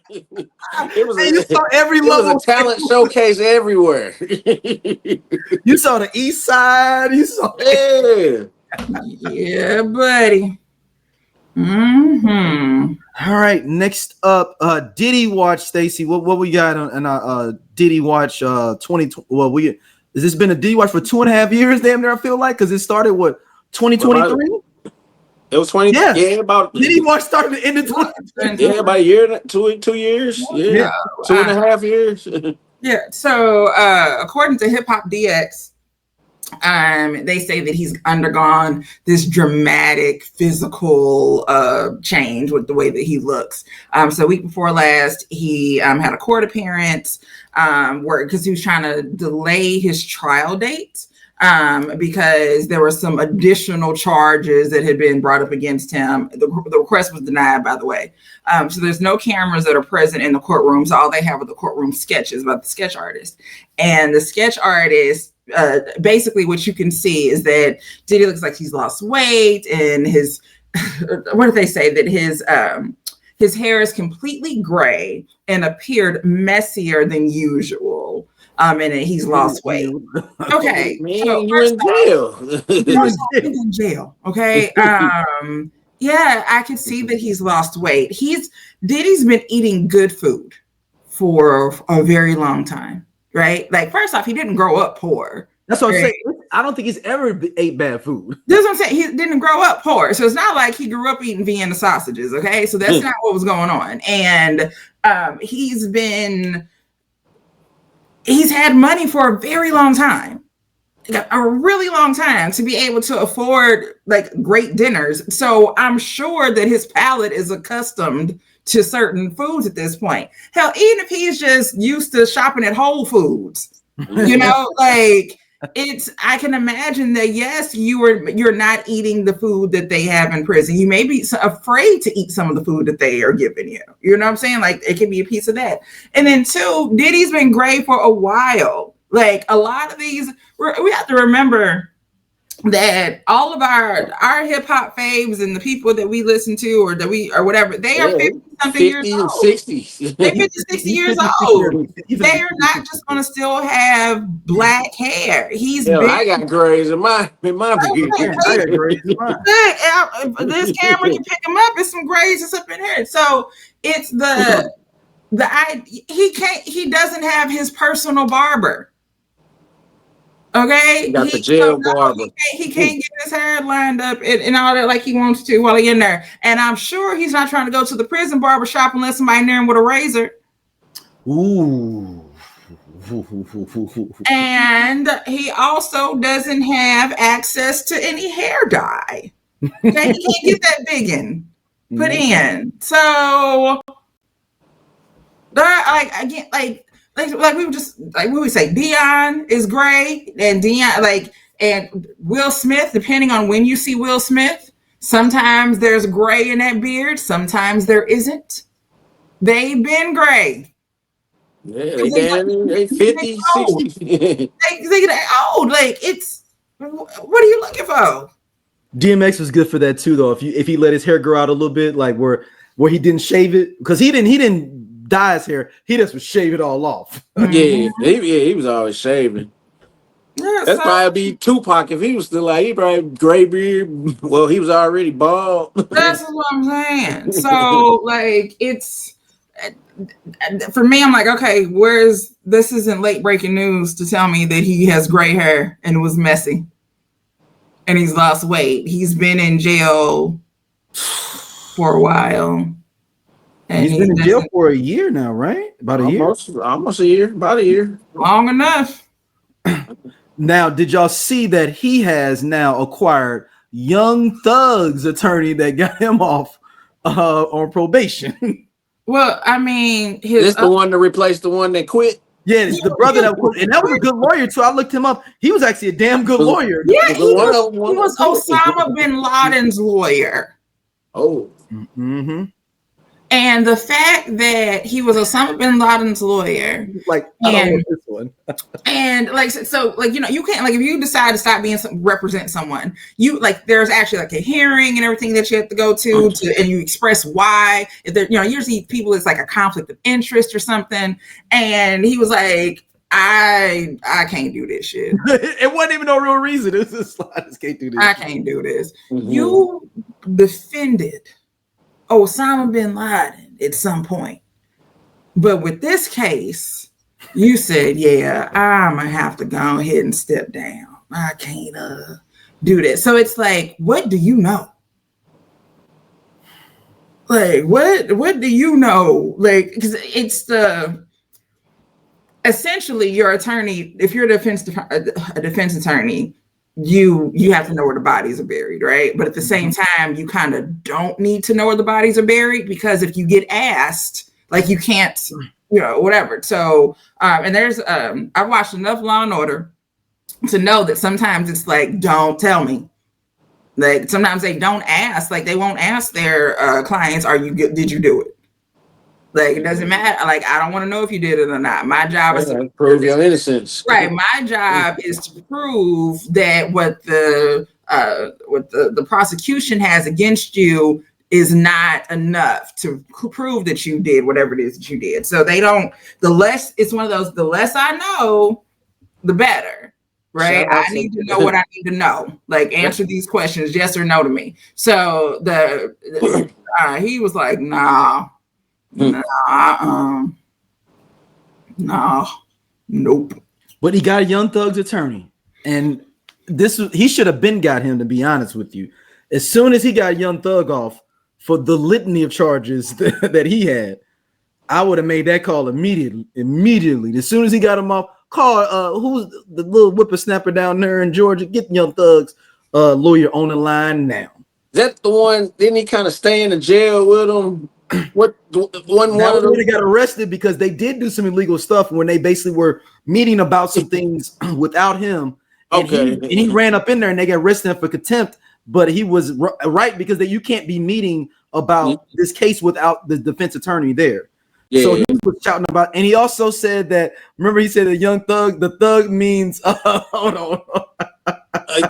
It was And you saw every it level. was a talent showcase everywhere. You saw the East Side. You saw. Yeah. Yeah, buddy. Mm-hmm. All right, next up, Diddy Watch, Stacy. What we got on Diddy Watch 2020? Well, has this been a Diddy Watch for 2.5 years? Damn near, I feel like, because it started what 2023. It was 20. Yeah, about Diddy Watch started at the end of 2020. yeah, about a year, 2 years. Yeah, 2.5 years. Yeah. So according to Hip Hop DX, they say that he's undergone this dramatic physical change with the way that he looks. So week before last, he had a court appearance where because he was trying to delay his trial date. Because there were some additional charges that had been brought up against him. The request was denied, by the way. So there's no cameras that are present in the courtroom. So all they have are the courtroom sketches about the sketch artist. And the sketch artist, basically what you can see is that Diddy looks like he's lost weight and his, what did they say? That his hair is completely gray and appered messier than usual. And he's lost weight. Okay, Man, so you in jail. he's in jail. Okay. Yeah, I can see that he's lost weight. Diddy's been eating good food for a very long time, right? Like, first off, he didn't grow up poor. That's what I'm saying. I don't think he's ever ate bad food. That's what I'm saying. He didn't grow up poor. So it's not like he grew up eating Vienna sausages. Okay. So that's not what was going on. And he's had money for a very long time, a really long time, to be able to afford like great dinners. So I'm sure that his palate is accustomed to certain foods at this point. Hell, even if he's just used to shopping at Whole Foods, like I can imagine that, yes, you're not eating the food that they have in prison. You may be afraid to eat some of the food that they are giving you. You know what I'm saying? Like, it could be a piece of that. And then two, Diddy's been great for a while. Like, a lot of these, we have to remember that all of our hip hop faves and the people that we listen to or whatever, they are 50 something years old. 60. They're 50, 60 years old. They are not just going to still have black hair. I got grays in my beard. I got grays in mine. This camera, you pick them up, it's some grays that's up in here. So it's he doesn't have his personal barber. Okay, he got the jail barber. He can't get his hair lined up and all that like he wants to while he's in there. And I'm sure he's not trying to go to the prison barber shop unless somebody near him with a razor. Ooh. And he also doesn't have access to any hair dye. Okay, he can't get that biggin put in. So like we would say, Dion is gray, and and Will Smith, depending on when you see Will Smith, sometimes there's gray in that beard, sometimes there isn't. They've been gray. Yeah, they 50, 60. They old. Like, it's, what are you looking for? DMX was good for that too, though. If he let his hair grow out a little bit, like where he didn't shave it, because he didn't dye his hair, he just would shave it all off. Yeah, he was always shaving. Yeah, That's probably be Tupac if he was still like, he probably gray beard. Well, he was already bald. That's what I'm saying. So like, it's, for me, I'm like, okay, this isn't late breaking news to tell me that he has gray hair and it was messy and he's lost weight. He's been in jail for a while. And he's been in jail for a year now, right? About a year? Almost a year. About a year. Long enough. Now, did y'all see that he has now acquired Young Thug's attorney that got him off on probation? Well, I mean, this the one to replace the one that quit. Yeah, it's the brother that was a good lawyer too. I looked him up. He was actually a damn good lawyer. Yeah, he was Osama bin Laden's lawyer. Oh. Mm-hmm. And the fact that he was Osama bin Laden's lawyer, like, I don't want this one. and like, so like, you know, you can't, like, if you decide to stop being represent someone, you like, there's actually like a hearing and everything that you have to go to, and you express why. If there, you know, usually people, it's like a conflict of interest or something. And he was like, I can't do this shit. It wasn't even no real reason. It was just like, I just can't do this. I can't do this. You defended Osama bin Laden at some point. But with this case, you said, yeah, I'm going to have to go ahead and step down. I can't do this. So it's like, what do you know? Like, what do you know? Like, because it's essentially your attorney, if you're a defense attorney, you have to know where the bodies are buried, right? But at the same time, you kind of don't need to know where the bodies are buried, because if you get asked, like, you can't, you know, whatever. So, and there's, I've watched enough Law and Order to know that sometimes it's like, don't tell me. Like, sometimes they don't ask, like, they won't ask their clients, did you do it? Like, it doesn't matter. Like, I don't want to know if you did it or not. My job is to prove your innocence. Right. My job is to prove that what the prosecution has against you is not enough to prove that you did whatever it is that you did. So they don't. It's one of those. The less I know, the better. Right. I need to know what I need to know. Like, answer these questions, yes or no to me. So he was like, nah. No, nope. But he got a Young Thug's attorney, and he should have got him, to be honest with you. As soon as he got Young Thug off for the litany of charges that he had, I would have made that call immediately. As soon as he got him off, call who's the little whippersnapper down there in Georgia? Get Young Thug's lawyer on the line now. Is that the one? Didn't he kind of stay in the jail with him? What one of them got arrested because they did do some illegal stuff when they basically were meeting about some things without him. And he ran up in there and they got arrested for contempt. But he was right, because you can't be meeting about this case without the defense attorney there. Yeah. So he was shouting about, and he also said that. Remember, he said the Young Thug. The thug means hold on.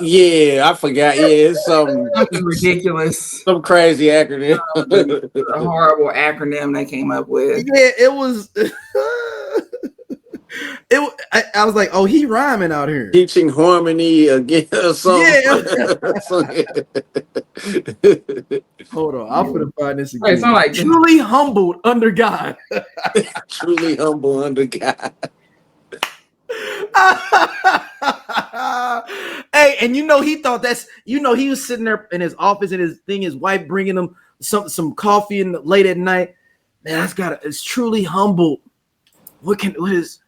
Yeah, I forgot. Yeah, it's something ridiculous, some crazy acronym, a horrible acronym they came up with. Yeah, it was. I was like, oh, he rhyming out here, teaching harmony again or something. Yeah. Hold on, I'm gonna find this again. It's not like truly humbled under God. Truly humble under God. Hey, and he thought he was sitting there in his office and his wife bringing him some coffee late at night. Man, it's truly humble. What is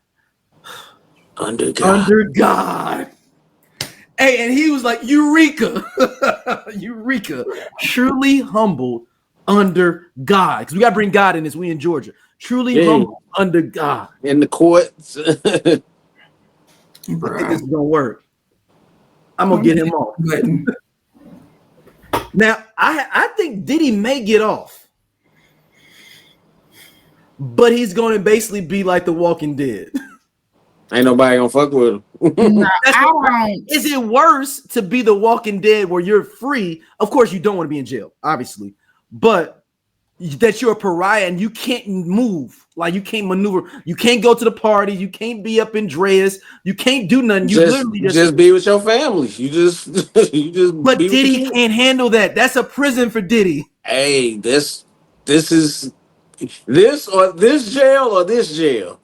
under God? Under God. Hey, and he was like, Eureka. Eureka. Truly humbled under God. Because we gotta bring God in this. We in Georgia. Truly humbled under God. In the courts. I think this is gonna work. I'm gonna get him off. Now, I think Diddy may get off, but he's gonna basically be like The Walking Dead. Ain't nobody gonna fuck with him. Is it worse to be The Walking Dead where you're free? Of course, you don't want to be in jail, obviously, but that you're a pariah and you can't move, like you can't maneuver, you can't go to the party, you can't be up in Dreas, you can't do nothing. You literally just be with your family. You just But Diddy can't handle that. That's a prison for Diddy. Hey, this is this jail or this jail.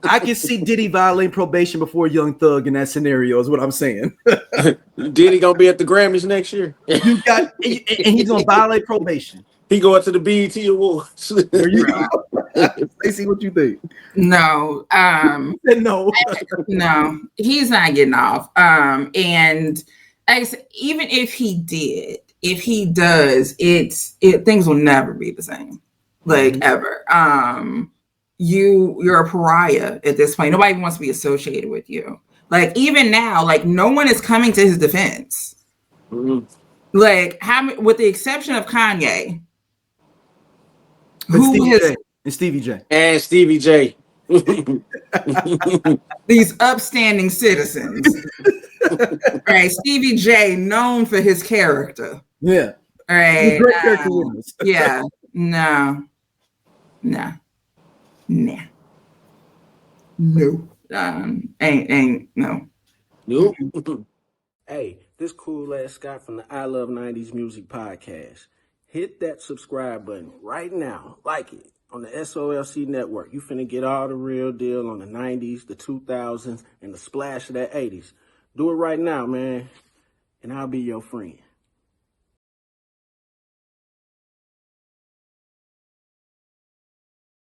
I can see Diddy violating probation before Young Thug in that scenario, is what I'm saying. Diddy gonna be at the Grammys next year. And he's gonna violate probation. He going to the BET Awards. There you go. Stacy, what you think? No. No, he's not getting off. And even if he does, things will never be the same. Like ever. You're a pariah at this point. Nobody wants to be associated with you. Like even now, like no one is coming to his defense. Mm-hmm. Like with the exception of Kanye. Who has And Stevie J. And Stevie J. these upstanding citizens? Right, Stevie J, known for his character. Yeah. Right. Great character witness. Yeah. No. No. Nah. No. Ain't no. Nope. Hey, this cool ass Scott from the I Love 90s Music Podcast. Hit that subscribe button right now. Like it on the SOLC network. You finna get all the real deal on the 90s, the 2000s, and the splash of that 80s. Do it right now, man, and I'll be your friend.